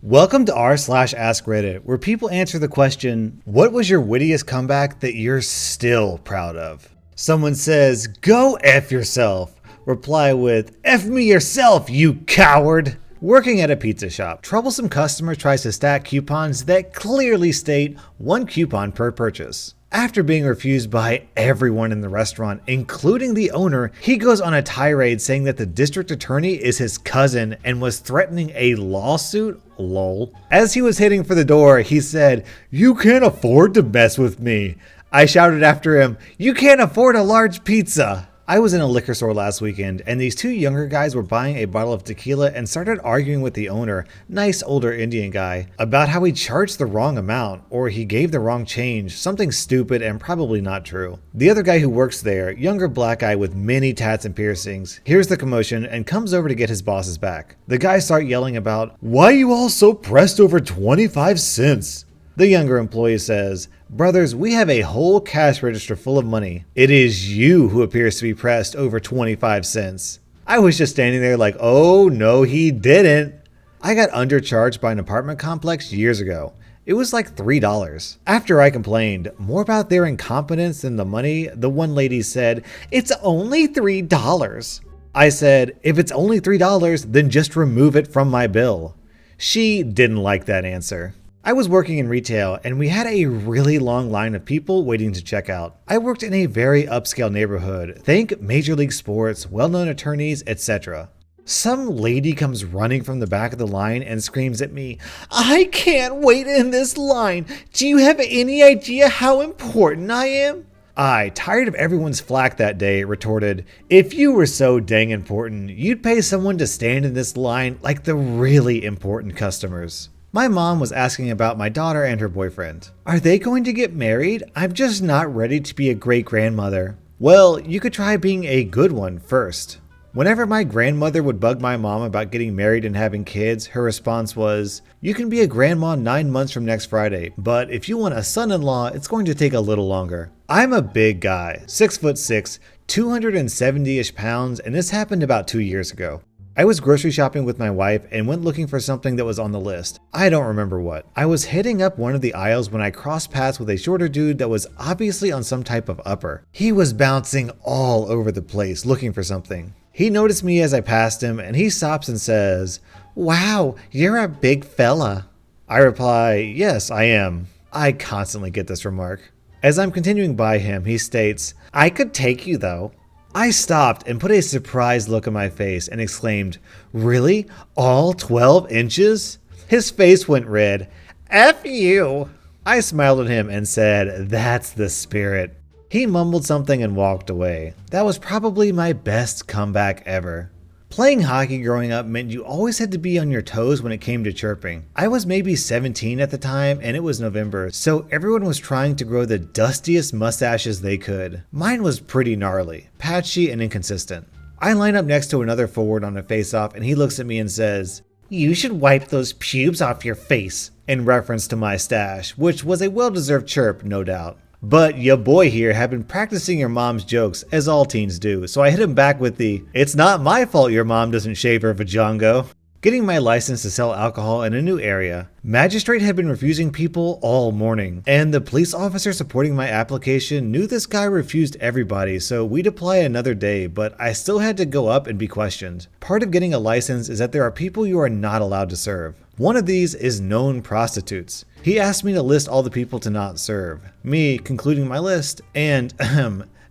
Welcome to r/Askreddit, where people answer the question, what was your wittiest comeback that you're still proud of? Someone says, go F yourself. Reply with, F me yourself, you coward. Working at a pizza shop, troublesome customer tries to stack coupons that clearly state 1 coupon per purchase. After being refused by everyone in the restaurant, including the owner, he goes on a tirade saying that the district attorney is his cousin and was threatening a lawsuit. Lol. As he was heading for the door, he said, "You can't afford to mess with me." I shouted after him, "You can't afford a large pizza." I was in a liquor store last weekend, and these 2 younger guys were buying a bottle of tequila and started arguing with the owner, nice older Indian guy, about how he charged the wrong amount, or he gave the wrong change, something stupid and probably not true. The other guy who works there, younger black guy with many tats and piercings, hears the commotion and comes over to get his bosses back. The guys start yelling about, "Why you all so pressed over 25 cents? The younger employee says, "Brothers, we have a whole cash register full of money. It is you who appears to be pressed over 25 cents. I was just standing there like, oh no he didn't. I got undercharged by an apartment complex years ago. It was like $3. After I complained more about their incompetence than the money, the one lady said, "It's only $3. I said, "If it's only $3, then just remove it from my bill." She didn't like that answer. I was working in retail and we had a really long line of people waiting to check out. I worked in a very upscale neighborhood. Think Major League Sports, well-known attorneys, etc. Some lady comes running from the back of the line and screams at me, "I can't wait in this line. Do you have any idea how important I am?" I, tired of everyone's flack that day, retorted, "If you were so dang important, you'd pay someone to stand in this line like the really important customers." My mom was asking about my daughter and her boyfriend. "Are they going to get married? I'm just not ready to be a great-grandmother." Well, you could try being a good one first. Whenever my grandmother would bug my mom about getting married and having kids, her response was, "You can be a grandma 9 months from next Friday, but if you want a son-in-law, it's going to take a little longer." I'm a big guy, 6'6", 270-ish pounds, and this happened about 2 years ago. I was grocery shopping with my wife and went looking for something that was on the list. I don't remember what. I was heading up one of the aisles when I crossed paths with a shorter dude that was obviously on some type of upper. He was bouncing all over the place looking for something. He noticed me as I passed him and he stops and says, "Wow, you're a big fella." I reply, "Yes, I am." I constantly get this remark. As I'm continuing by him, he states, "I could take you though." I stopped and put a surprised look on my face and exclaimed, "Really? All 12 inches? His face went red. "F you." I smiled at him and said, "That's the spirit." He mumbled something and walked away. That was probably my best comeback ever. Playing hockey growing up meant you always had to be on your toes when it came to chirping. I was maybe 17 at the time and it was November, so everyone was trying to grow the dustiest mustaches they could. Mine was pretty gnarly, patchy and inconsistent. I line up next to another forward on a face-off and he looks at me and says, "You should wipe those pubes off your face," in reference to my stash, which was a well-deserved chirp, no doubt. But ya boy here had been practicing your mom's jokes, as all teens do, so I hit him back with the, "It's not my fault your mom doesn't shave her vajongo." Getting my license to sell alcohol in a new area. Magistrate had been refusing people all morning, and the police officer supporting my application knew this guy refused everybody, so we'd apply another day, but I still had to go up and be questioned. Part of getting a license is that there are people you are not allowed to serve. One of these is known prostitutes. He asked me to list all the people to not serve, me concluding my list, and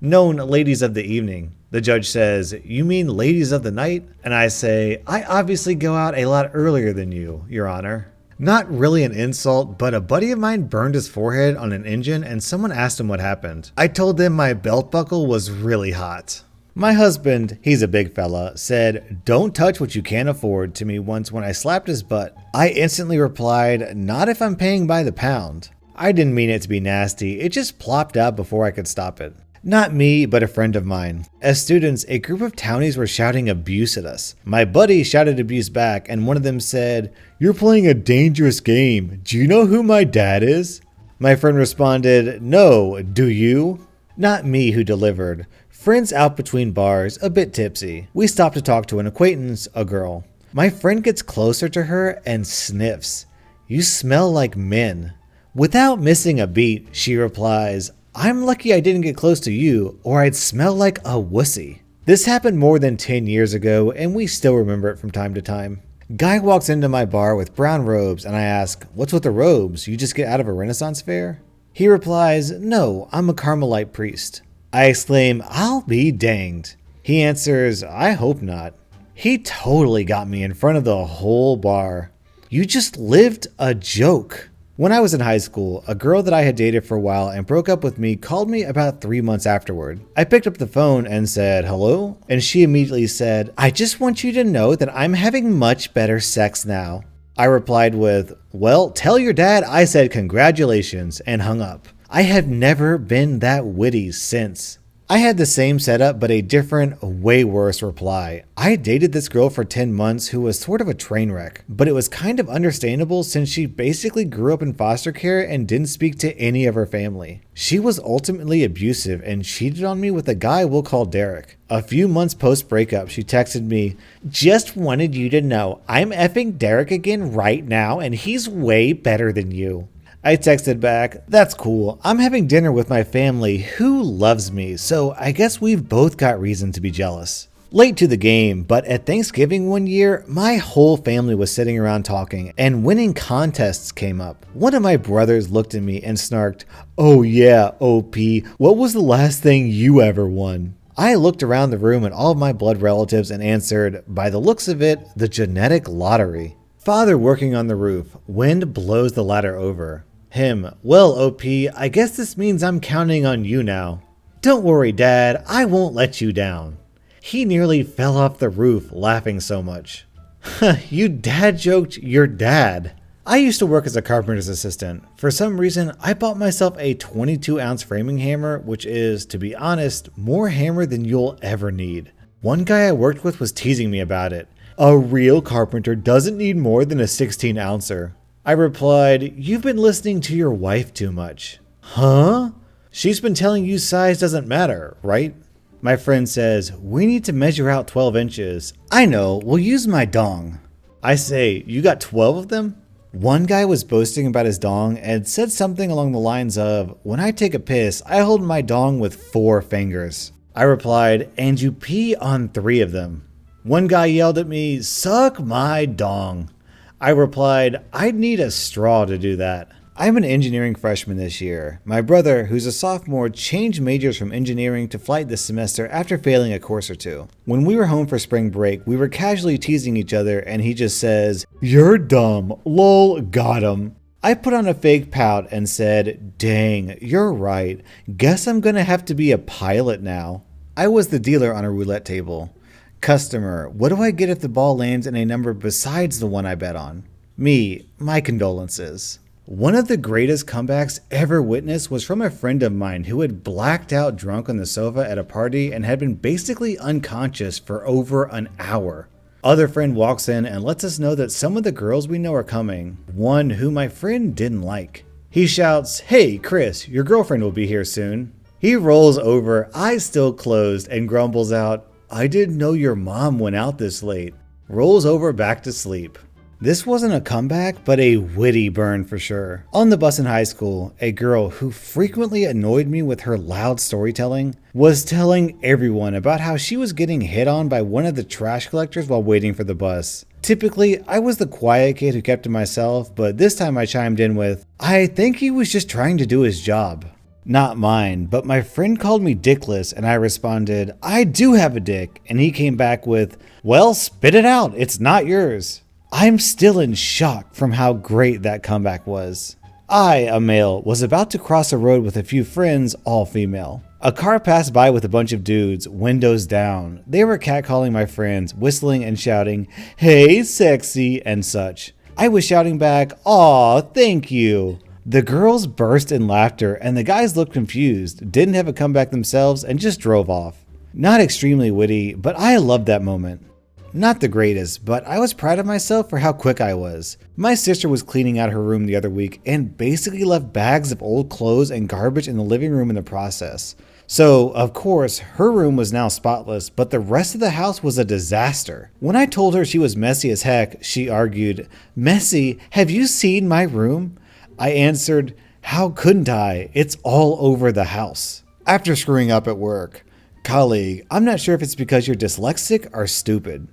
known ladies of the evening. The judge says, "You mean ladies of the night?" And I say, "I obviously go out a lot earlier than you, Your Honor." Not really an insult, but a buddy of mine burned his forehead on an engine and someone asked him what happened. I told them my belt buckle was really hot. My husband, he's a big fella, said, "Don't touch what you can't afford" to me once when I slapped his butt. I instantly replied, "Not if I'm paying by the pound." I didn't mean it to be nasty, it just plopped out before I could stop it. Not me, but a friend of mine. As students, a group of townies were shouting abuse at us. My buddy shouted abuse back, and one of them said, "You're playing a dangerous game. Do you know who my dad is?" My friend responded, "No, do you?" Not me who delivered. Friends out between bars, a bit tipsy. We stopped to talk to an acquaintance, a girl. My friend gets closer to her and sniffs. "You smell like men." Without missing a beat, she replies, "I'm lucky I didn't get close to you, or I'd smell like a wussy." This happened more than 10 years ago, and we still remember it from time to time. Guy walks into my bar with brown robes, and I ask, "What's with the robes? You just get out of a Renaissance fair?" He replies, "No, I'm a Carmelite priest." I exclaim, "I'll be danged." He answers, "I hope not." He totally got me in front of the whole bar. You just lived a joke. When I was in high school, a girl that I had dated for a while and broke up with me called me about 3 months afterward. I picked up the phone and said, "Hello?" And she immediately said, "I just want you to know that I'm having much better sex now." I replied with, "Well, tell your dad I said congratulations," and hung up. I have never been that witty since. I had the same setup, but a different, way worse reply. I dated this girl for 10 months who was sort of a train wreck, but it was kind of understandable since she basically grew up in foster care and didn't speak to any of her family. She was ultimately abusive and cheated on me with a guy we'll call Derek. A few months post breakup, she texted me, "Just wanted you to know, I'm effing Derek again right now and he's way better than you." I texted back, "That's cool. I'm having dinner with my family who loves me, so I guess we've both got reason to be jealous." Late to the game, but at Thanksgiving one year, my whole family was sitting around talking, and winning contests came up. One of my brothers looked at me and snarked, "Oh yeah, OP, what was the last thing you ever won?" I looked around the room at all of my blood relatives and answered, by the looks of it, the genetic lottery. Father working on the roof, wind blows the ladder over. Him, "Well, OP, I guess this means I'm counting on you now." "Don't worry, Dad, I won't let you down." He nearly fell off the roof laughing so much. You dad joked your dad. I used to work as a carpenter's assistant. For some reason, I bought myself a 22-ounce framing hammer, which is, to be honest, more hammer than you'll ever need. One guy I worked with was teasing me about it. "A real carpenter doesn't need more than a 16-ouncer. I replied, "You've been listening to your wife too much." "Huh? She's been telling you size doesn't matter, right?" My friend says, "We need to measure out 12 inches. I know, we'll use my dong." I say, "You got 12 of them?" One guy was boasting about his dong and said something along the lines of, "When I take a piss, I hold my dong with 4 fingers. I replied, "And you pee on 3 of them." One guy yelled at me, "Suck my dong." I replied, "I'd need a straw to do that." I'm an engineering freshman this year. My brother, who's a sophomore, changed majors from engineering to flight this semester after failing a course or 2. When we were home for spring break, we were casually teasing each other and he just says, "You're dumb, lol, got him." I put on a fake pout and said, "Dang, you're right. Guess I'm gonna have to be a pilot now." I was the dealer on a roulette table. Customer, what do I get if the ball lands in a number besides the one I bet on? Me, my condolences. One of the greatest comebacks ever witnessed was from a friend of mine who had blacked out drunk on the sofa at a party and had been basically unconscious for over an hour. Other friend walks in and lets us know that some of the girls we know are coming, one who my friend didn't like. He shouts, "Hey Chris, your girlfriend will be here soon." He rolls over, eyes still closed, and grumbles out, "I didn't know your mom went out this late." Rolls over back to sleep. This wasn't a comeback, but a witty burn for sure. On the bus in high school, a girl who frequently annoyed me with her loud storytelling was telling everyone about how she was getting hit on by one of the trash collectors while waiting for the bus. Typically, I was the quiet kid who kept to myself, but this time I chimed in with, "I think he was just trying to do his job." Not mine, but my friend called me dickless and I responded, "I do have a dick," and he came back with, "Well, spit it out, it's not yours." I'm still in shock from how great that comeback was. I, a male, was about to cross a road with a few friends, all female. A car passed by with a bunch of dudes, windows down. They were catcalling my friends, whistling and shouting, "Hey, sexy," and such. I was shouting back, "Aw, thank you." The girls burst in laughter and the guys looked confused, didn't have a comeback themselves, and just drove off. Not extremely witty, but I loved that moment. Not the greatest, but I was proud of myself for how quick I was. My sister was cleaning out her room the other week and basically left bags of old clothes and garbage in the living room in the process. So, of course, her room was now spotless, but the rest of the house was a disaster. When I told her she was messy as heck, she argued, "Messy? Have you seen my room?" I answered, "How couldn't I? It's all over the house." After screwing up at work, "Colleague, I'm not sure if it's because you're dyslexic or stupid."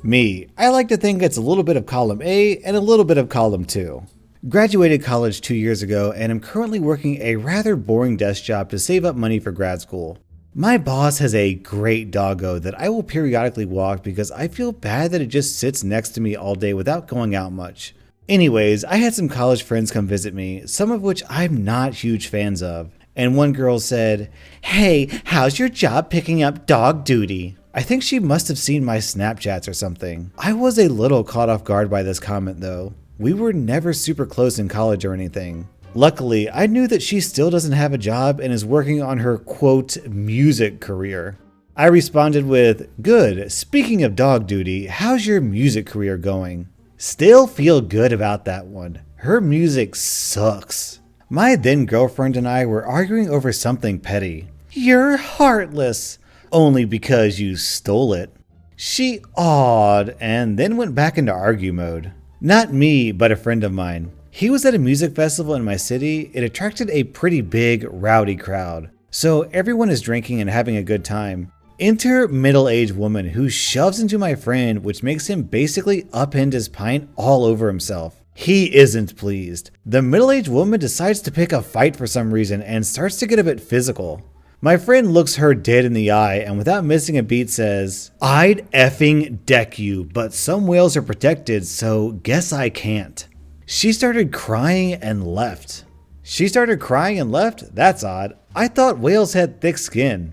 Me, "I like to think it's a little bit of column A and a little bit of column 2. Graduated college 2 years ago and am currently working a rather boring desk job to save up money for grad school. My boss has a great doggo that I will periodically walk because I feel bad that it just sits next to me all day without going out much. Anyways, I had some college friends come visit me, some of which I'm not huge fans of, and one girl said, "Hey, how's your job picking up dog duty?" I think she must have seen my Snapchats or something. I was a little caught off guard by this comment though. We were never super close in college or anything. Luckily, I knew that she still doesn't have a job and is working on her quote music career. I responded with, "Good, speaking of dog duty, how's your music career going?" Still feel good about that one. Her music sucks. My then girlfriend and I were arguing over something petty. "You're heartless," only because you stole it. She awed and then went back into argue mode. Not me, but a friend of mine. He was at a music festival in my city. It attracted a pretty big, rowdy crowd. So everyone is drinking and having a good time. Enter middle-aged woman who shoves into my friend, which makes him basically upend his pint all over himself. He isn't pleased. The middle-aged woman decides to pick a fight for some reason and starts to get a bit physical. My friend looks her dead in the eye and without missing a beat says, "I'd effing deck you, but some whales are protected, so guess I can't." She started crying and left. That's odd. I thought whales had thick skin.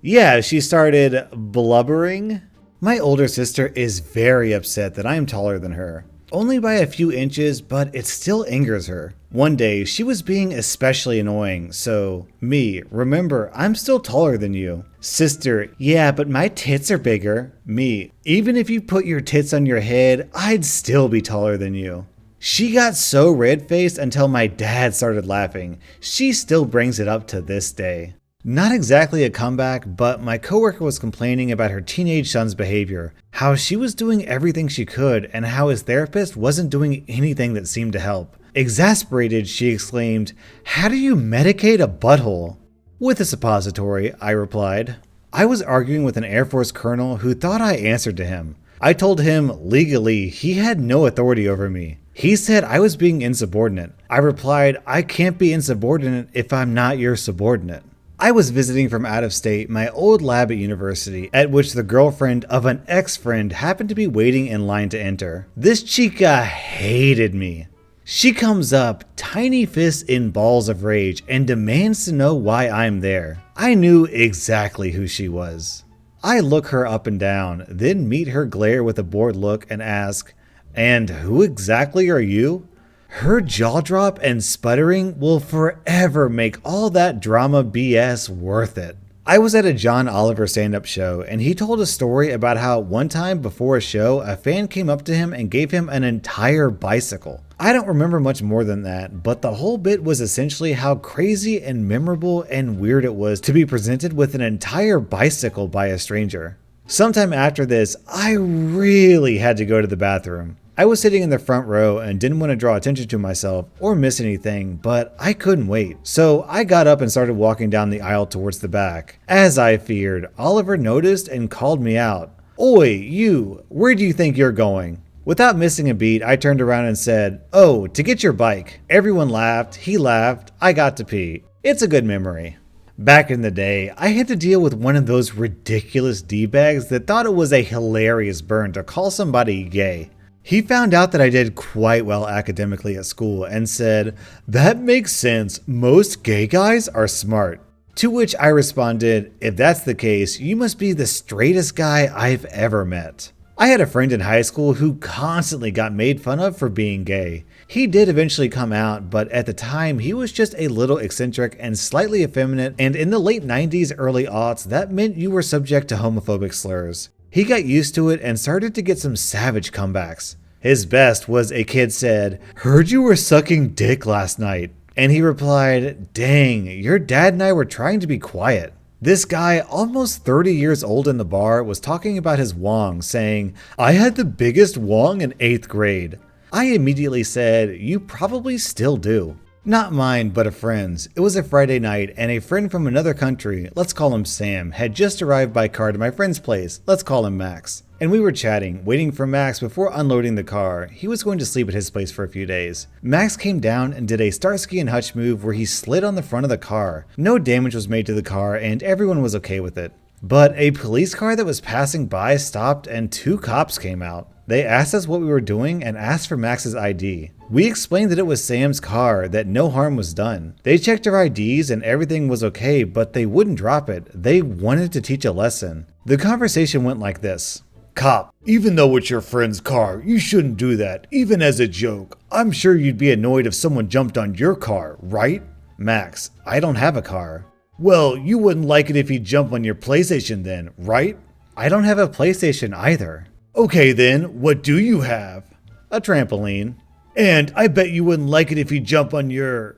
Yeah, she started blubbering. My older sister is very upset that I am taller than her. Only by a few inches, but it still angers her. One day, she was being especially annoying, so, me, "Remember, I'm still taller than you." Sister, "Yeah, but my tits are bigger." Me, "Even if you put your tits on your head, I'd still be taller than you." She got so red-faced until my dad started laughing. She still brings it up to this day. Not exactly a comeback, but my coworker was complaining about her teenage son's behavior, how she was doing everything she could, and how his therapist wasn't doing anything that seemed to help. Exasperated, she exclaimed, "How do you medicate a butthole?" "With a suppository," I replied. I was arguing with an Air Force colonel who thought I answered to him. I told him, legally, he had no authority over me. He said I was being insubordinate. I replied, "I can't be insubordinate if I'm not your subordinate." I was visiting from out of state my old lab at university, at which the girlfriend of an ex-friend happened to be waiting in line to enter. This chica hated me. She comes up, tiny fists in balls of rage, and demands to know why I'm there. I knew exactly who she was. I look her up and down, then meet her glare with a bored look and ask, "And who exactly are you?" Her jaw drop and sputtering will forever make all that drama BS worth it. I was at a John Oliver stand-up show, and he told a story about how one time before a show, a fan came up to him and gave him an entire bicycle. I don't remember much more than that, but the whole bit was essentially how crazy and memorable and weird it was to be presented with an entire bicycle by a stranger. Sometime after this, I really had to go to the bathroom. I was sitting in the front row and didn't want to draw attention to myself or miss anything, but I couldn't wait. So I got up and started walking down the aisle towards the back. As I feared, Oliver noticed and called me out. "Oi, you, where do you think you're going?" Without missing a beat, I turned around and said, "Oh, to get your bike." Everyone laughed, he laughed, I got to pee. It's a good memory. Back in the day, I had to deal with one of those ridiculous D-bags that thought it was a hilarious burn to call somebody gay. He found out that I did quite well academically at school and said, "That makes sense, most gay guys are smart." To which I responded, "If that's the case, you must be the straightest guy I've ever met." I had a friend in high school who constantly got made fun of for being gay. He did eventually come out, but at the time he was just a little eccentric and slightly effeminate, and in the late 90s, early aughts, that meant you were subject to homophobic slurs. He got used to it and started to get some savage comebacks. His best was a kid said, "Heard you were sucking dick last night." And he replied, "Dang, your dad and I were trying to be quiet." This guy, almost 30 years old in the bar, was talking about his wong, saying, "I had the biggest wong in 8th grade." I immediately said, "You probably still do." Not mine, but a friend's. It was a Friday night, and a friend from another country, let's call him Sam, had just arrived by car to my friend's place, let's call him Max. And we were chatting, waiting for Max before unloading the car. He was going to sleep at his place for a few days. Max came down and did a Starsky and Hutch move where he slid on the front of the car. No damage was made to the car, and everyone was okay with it. But a police car that was passing by stopped and 2 cops came out. They asked us what we were doing and asked for Max's ID. We explained that it was Sam's car, that no harm was done. They checked our IDs and everything was okay, but they wouldn't drop it. They wanted to teach a lesson. The conversation went like this. "Cop, even though it's your friend's car, you shouldn't do that, even as a joke. I'm sure you'd be annoyed if someone jumped on your car, right?" Max, I don't have a car. "Well, you wouldn't like it if he jumped on your PlayStation then, right?" I don't have a PlayStation either. "Okay then, what do you have?" A trampoline. "And I bet you wouldn't like it if he jumped on your..."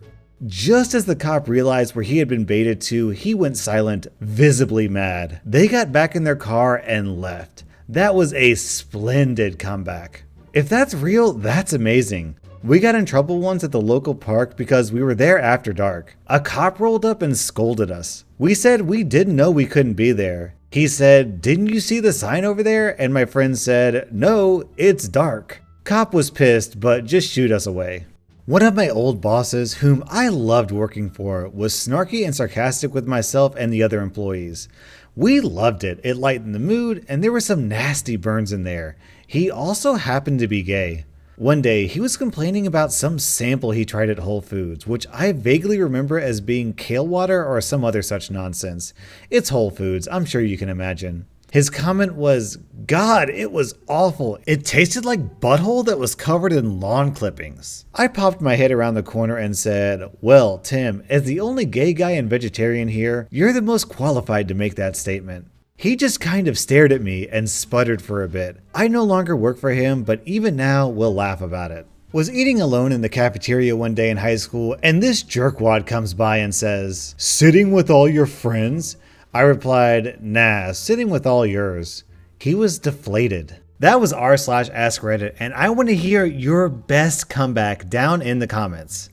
Just as the cop realized where he had been baited to, he went silent, visibly mad. They got back in their car and left. That was a splendid comeback. If that's real, that's amazing. We got in trouble once at the local park because we were there after dark. A cop rolled up and scolded us. We said we didn't know we couldn't be there. He said, "Didn't you see the sign over there?" And my friend said, "No, it's dark." Cop was pissed, but just shooed us away. One of my old bosses, whom I loved working for, was snarky and sarcastic with myself and the other employees. We loved it. It lightened the mood, and there were some nasty burns in there. He also happened to be gay. One day, he was complaining about some sample he tried at Whole Foods, which I vaguely remember as being kale water or some other such nonsense. It's Whole Foods, I'm sure you can imagine. His comment was, "God, it was awful. It tasted like butthole that was covered in lawn clippings." I popped my head around the corner and said, "Well, Tim, as the only gay guy and vegetarian here, you're the most qualified to make that statement." He just kind of stared at me and sputtered for a bit. I no longer work for him, but even now we'll laugh about it. Was eating alone in the cafeteria one day in high school, and this jerkwad comes by and says, "Sitting with all your friends?" I replied, "Nah, sitting with all yours." He was deflated. That was r/Askreddit, and I want to hear your best comeback down in the comments.